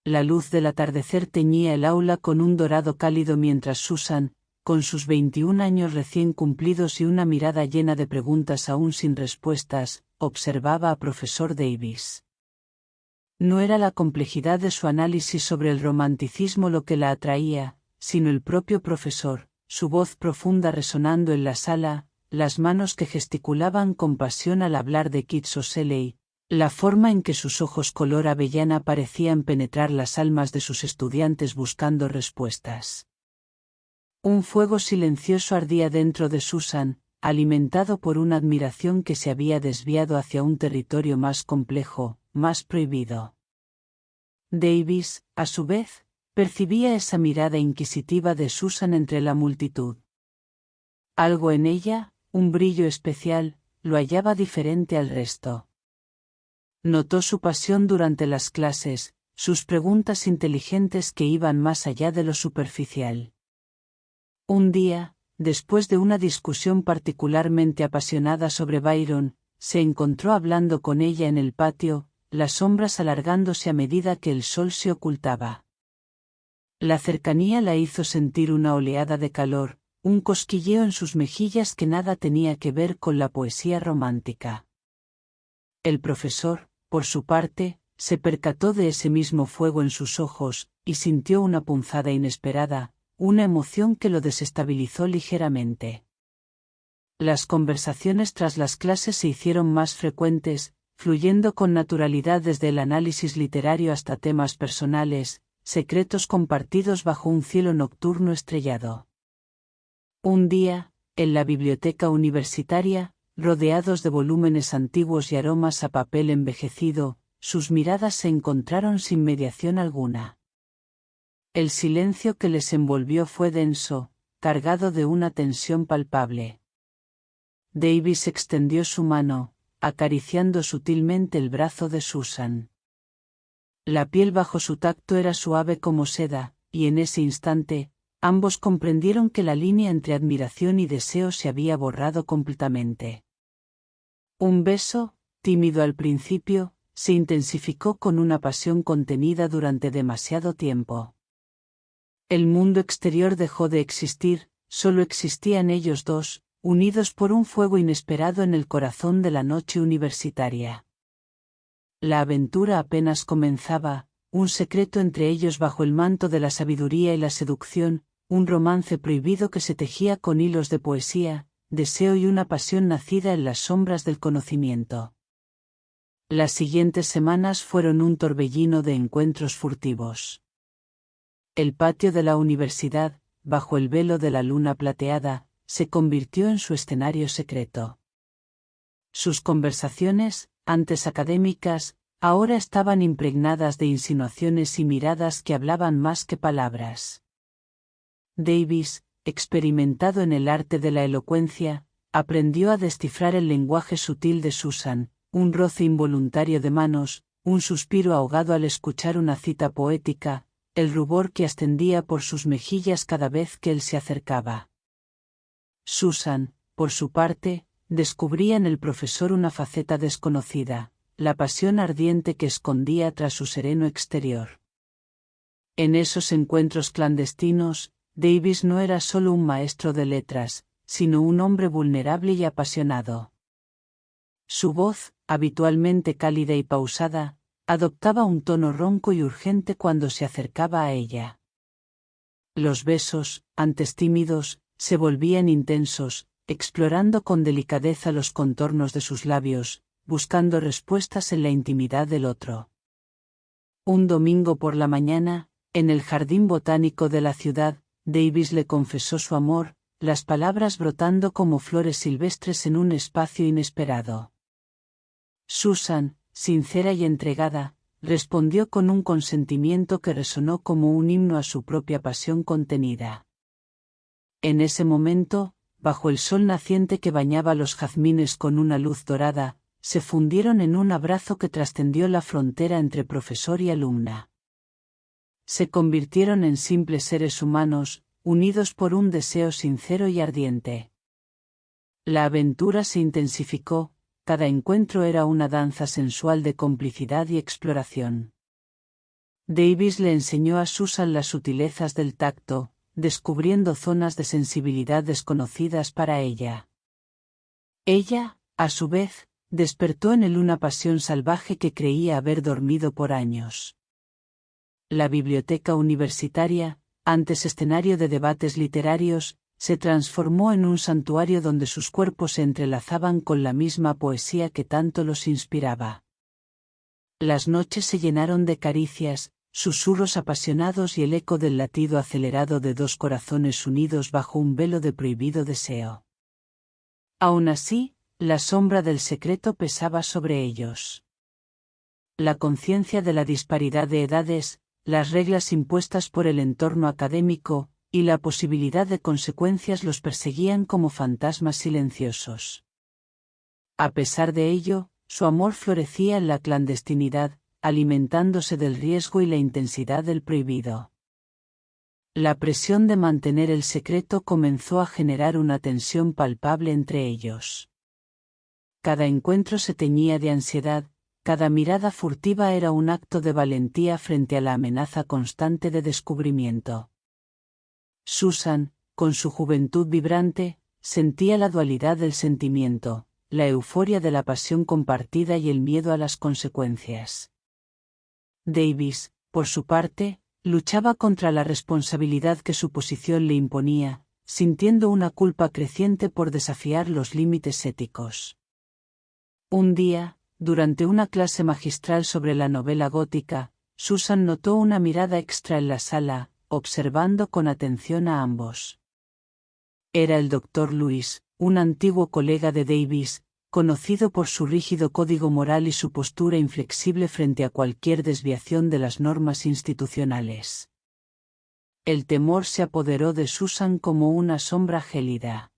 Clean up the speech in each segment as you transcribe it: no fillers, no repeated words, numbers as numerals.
La luz del atardecer teñía el aula con un dorado cálido mientras Susan, con sus 21 años recién cumplidos y una mirada llena de preguntas aún sin respuestas, observaba a profesor Davis. No era la complejidad de su análisis sobre el romanticismo lo que la atraía, sino el propio profesor, su voz profunda resonando en la sala, las manos que gesticulaban con pasión al hablar de Kitts O'Selley, la forma en que sus ojos color avellana parecían penetrar las almas de sus estudiantes buscando respuestas. Un fuego silencioso ardía dentro de Susan, alimentado por una admiración que se había desviado hacia un territorio más complejo, más prohibido. Davis, a su vez, percibía esa mirada inquisitiva de Susan entre la multitud. Algo en ella, un brillo especial, lo hallaba diferente al resto. Notó su pasión durante las clases, sus preguntas inteligentes que iban más allá de lo superficial. Un día, después de una discusión particularmente apasionada sobre Byron, se encontró hablando con ella en el patio, las sombras alargándose a medida que el sol se ocultaba. La cercanía la hizo sentir una oleada de calor, un cosquilleo en sus mejillas que nada tenía que ver con la poesía romántica. El profesor, por su parte, se percató de ese mismo fuego en sus ojos, y sintió una punzada inesperada, una emoción que lo desestabilizó ligeramente. Las conversaciones tras las clases se hicieron más frecuentes, fluyendo con naturalidad desde el análisis literario hasta temas personales, secretos compartidos bajo un cielo nocturno estrellado. Un día, en la biblioteca universitaria, rodeados de volúmenes antiguos y aromas a papel envejecido, sus miradas se encontraron sin mediación alguna. El silencio que les envolvió fue denso, cargado de una tensión palpable. Davis extendió su mano, acariciando sutilmente el brazo de Susan. La piel bajo su tacto era suave como seda, y en ese instante, ambos comprendieron que la línea entre admiración y deseo se había borrado completamente. Un beso, tímido al principio, se intensificó con una pasión contenida durante demasiado tiempo. El mundo exterior dejó de existir, solo existían ellos dos, unidos por un fuego inesperado en el corazón de la noche universitaria. La aventura apenas comenzaba, un secreto entre ellos bajo el manto de la sabiduría y la seducción, un romance prohibido que se tejía con hilos de poesía, deseo y una pasión nacida en las sombras del conocimiento. Las siguientes semanas fueron un torbellino de encuentros furtivos. El patio de la universidad, bajo el velo de la luna plateada, se convirtió en su escenario secreto. Sus conversaciones, antes académicas, ahora estaban impregnadas de insinuaciones y miradas que hablaban más que palabras. Davis, experimentado en el arte de la elocuencia, aprendió a descifrar el lenguaje sutil de Susan, un roce involuntario de manos, un suspiro ahogado al escuchar una cita poética, el rubor que ascendía por sus mejillas cada vez que él se acercaba. Susan, por su parte, descubría en el profesor una faceta desconocida, la pasión ardiente que escondía tras su sereno exterior. En esos encuentros clandestinos, Davis no era solo un maestro de letras, sino un hombre vulnerable y apasionado. Su voz, habitualmente cálida y pausada, adoptaba un tono ronco y urgente cuando se acercaba a ella. Los besos, antes tímidos, se volvían intensos, explorando con delicadeza los contornos de sus labios, buscando respuestas en la intimidad del otro. Un domingo por la mañana, en el jardín botánico de la ciudad, Davis le confesó su amor, las palabras brotando como flores silvestres en un espacio inesperado. Susan, sincera y entregada, respondió con un consentimiento que resonó como un himno a su propia pasión contenida. En ese momento, bajo el sol naciente que bañaba los jazmines con una luz dorada, se fundieron en un abrazo que trascendió la frontera entre profesor y alumna. Se convirtieron en simples seres humanos, unidos por un deseo sincero y ardiente. La aventura se intensificó, cada encuentro era una danza sensual de complicidad y exploración. Davis le enseñó a Susan las sutilezas del tacto, descubriendo zonas de sensibilidad desconocidas para ella. Ella, a su vez, despertó en él una pasión salvaje que creía haber dormido por años. La biblioteca universitaria, antes escenario de debates literarios, se transformó en un santuario donde sus cuerpos se entrelazaban con la misma poesía que tanto los inspiraba. Las noches se llenaron de caricias, susurros apasionados y el eco del latido acelerado de dos corazones unidos bajo un velo de prohibido deseo. Aún así, la sombra del secreto pesaba sobre ellos. La conciencia de la disparidad de edades, las reglas impuestas por el entorno académico, y la posibilidad de consecuencias los perseguían como fantasmas silenciosos. A pesar de ello, su amor florecía en la clandestinidad, alimentándose del riesgo y la intensidad del prohibido. La presión de mantener el secreto comenzó a generar una tensión palpable entre ellos. Cada encuentro se teñía de ansiedad, cada mirada furtiva era un acto de valentía frente a la amenaza constante de descubrimiento. Susan, con su juventud vibrante, sentía la dualidad del sentimiento, la euforia de la pasión compartida y el miedo a las consecuencias. Davis, por su parte, luchaba contra la responsabilidad que su posición le imponía, sintiendo una culpa creciente por desafiar los límites éticos. Un día, durante una clase magistral sobre la novela gótica, Susan notó una mirada extra en la sala, observando con atención a ambos. Era el Dr. Lewis, un antiguo colega de Davis, conocido por su rígido código moral y su postura inflexible frente a cualquier desviación de las normas institucionales. El temor se apoderó de Susan como una sombra gélida.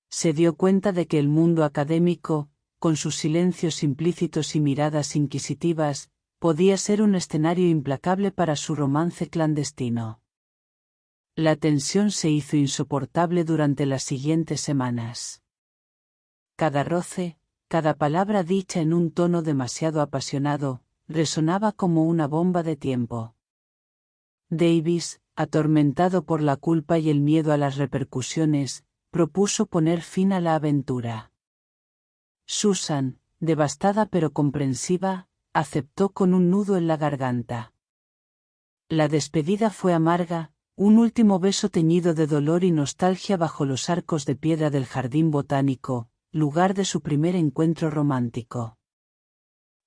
Se dio cuenta de que el mundo académico, con sus silencios implícitos y miradas inquisitivas, podía ser un escenario implacable para su romance clandestino. La tensión se hizo insoportable durante las siguientes semanas. Cada roce, cada palabra dicha en un tono demasiado apasionado, resonaba como una bomba de tiempo. Davis, atormentado por la culpa y el miedo a las repercusiones, propuso poner fin a la aventura. Susan, devastada pero comprensiva, aceptó con un nudo en la garganta. La despedida fue amarga, un último beso teñido de dolor y nostalgia bajo los arcos de piedra del jardín botánico, lugar de su primer encuentro romántico.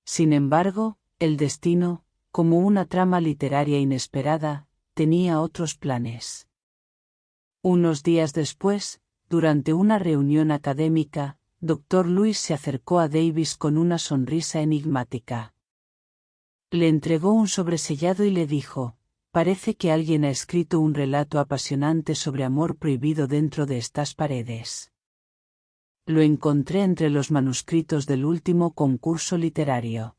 Sin embargo, el destino, como una trama literaria inesperada, tenía otros planes. Unos días después, durante una reunión académica, Dr. Lewis se acercó a Davis con una sonrisa enigmática. Le entregó un sobresellado y le dijo: «Parece que alguien ha escrito un relato apasionante sobre amor prohibido dentro de estas paredes». Lo encontré entre los manuscritos del último concurso literario.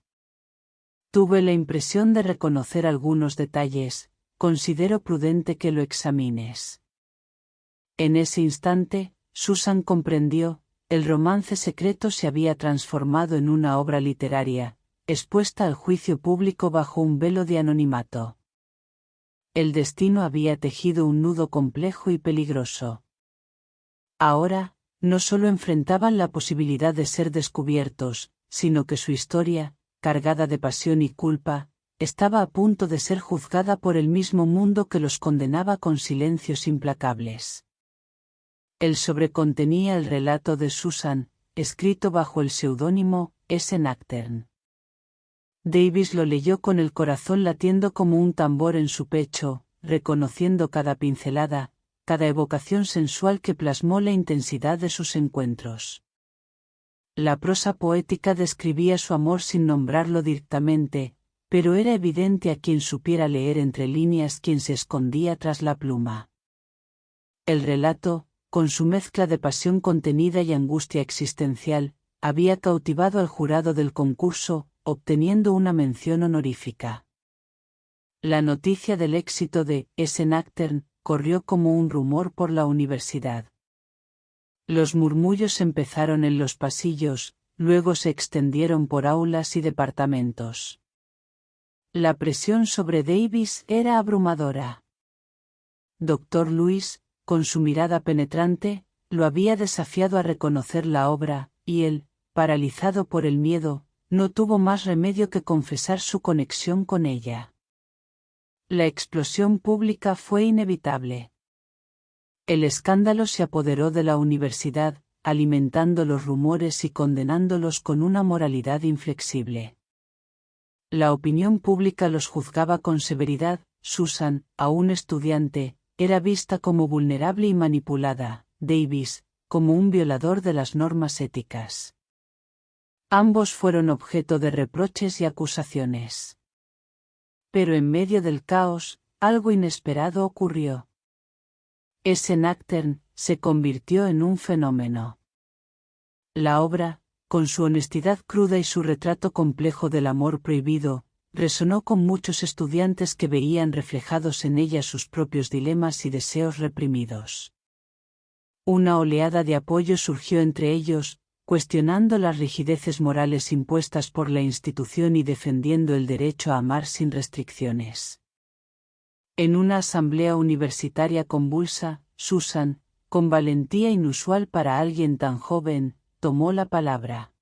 Tuve la impresión de reconocer algunos detalles, considero prudente que lo examines. En ese instante, Susan comprendió, el romance secreto se había transformado en una obra literaria, expuesta al juicio público bajo un velo de anonimato. El destino había tejido un nudo complejo y peligroso. Ahora, no solo enfrentaban la posibilidad de ser descubiertos, sino que su historia, cargada de pasión y culpa, estaba a punto de ser juzgada por el mismo mundo que los condenaba con silencios implacables. El sobre contenía el relato de Susan, escrito bajo el seudónimo S. Nactern. Davis lo leyó con el corazón latiendo como un tambor en su pecho, reconociendo cada pincelada, cada evocación sensual que plasmó la intensidad de sus encuentros. La prosa poética describía su amor sin nombrarlo directamente, pero era evidente a quien supiera leer entre líneas quién se escondía tras la pluma. El relato, con su mezcla de pasión contenida y angustia existencial, había cautivado al jurado del concurso, obteniendo una mención honorífica. La noticia del éxito de S. Nactern corrió como un rumor por la universidad. Los murmullos empezaron en los pasillos, luego se extendieron por aulas y departamentos. La presión sobre Davis era abrumadora. Dr. Lewis, con su mirada penetrante, lo había desafiado a reconocer la obra, y él, paralizado por el miedo, no tuvo más remedio que confesar su conexión con ella. La explosión pública fue inevitable. El escándalo se apoderó de la universidad, alimentando los rumores y condenándolos con una moralidad inflexible. La opinión pública los juzgaba con severidad. Susan, aún estudiante, era vista como vulnerable y manipulada, Davis, como un violador de las normas éticas. Ambos fueron objeto de reproches y acusaciones. Pero en medio del caos, algo inesperado ocurrió. Ese Nocturne se convirtió en un fenómeno. La obra, con su honestidad cruda y su retrato complejo del amor prohibido, resonó con muchos estudiantes que veían reflejados en ella sus propios dilemas y deseos reprimidos. Una oleada de apoyo surgió entre ellos, cuestionando las rigideces morales impuestas por la institución y defendiendo el derecho a amar sin restricciones. En una asamblea universitaria convulsa, Susan, con valentía inusual para alguien tan joven, tomó la palabra.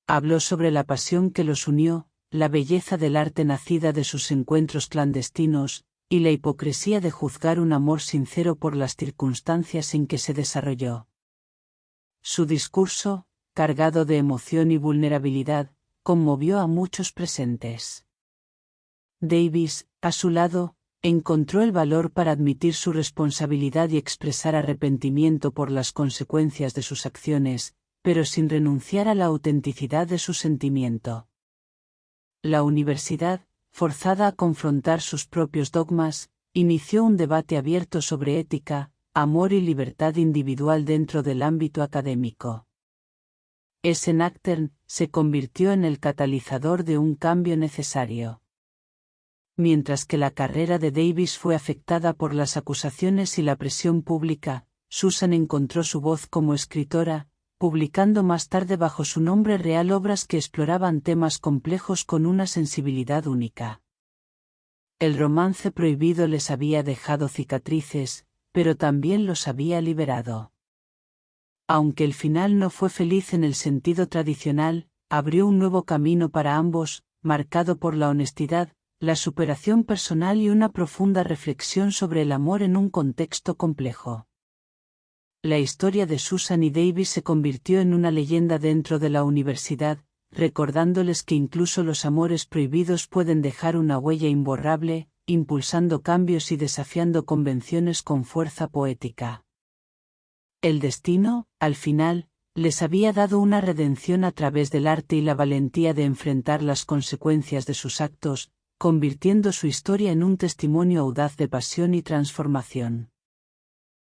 Habló sobre la pasión que los unió, la belleza del arte nacida de sus encuentros clandestinos, y la hipocresía de juzgar un amor sincero por las circunstancias en que se desarrolló. Su discurso, cargado de emoción y vulnerabilidad, conmovió a muchos presentes. Davis, a su lado, encontró el valor para admitir su responsabilidad y expresar arrepentimiento por las consecuencias de sus acciones, pero sin renunciar a la autenticidad de su sentimiento. La universidad, forzada a confrontar sus propios dogmas, inició un debate abierto sobre ética, amor y libertad individual dentro del ámbito académico. Ese Nocturne se convirtió en el catalizador de un cambio necesario. Mientras que la carrera de Davis fue afectada por las acusaciones y la presión pública, Susan encontró su voz como escritora, publicando más tarde bajo su nombre real obras que exploraban temas complejos con una sensibilidad única. El romance prohibido les había dejado cicatrices, pero también los había liberado. Aunque el final no fue feliz en el sentido tradicional, abrió un nuevo camino para ambos, marcado por la honestidad, la superación personal y una profunda reflexión sobre el amor en un contexto complejo. La historia de Susan y Davis se convirtió en una leyenda dentro de la universidad, recordándoles que incluso los amores prohibidos pueden dejar una huella imborrable, impulsando cambios y desafiando convenciones con fuerza poética. El destino, al final, les había dado una redención a través del arte y la valentía de enfrentar las consecuencias de sus actos, convirtiendo su historia en un testimonio audaz de pasión y transformación.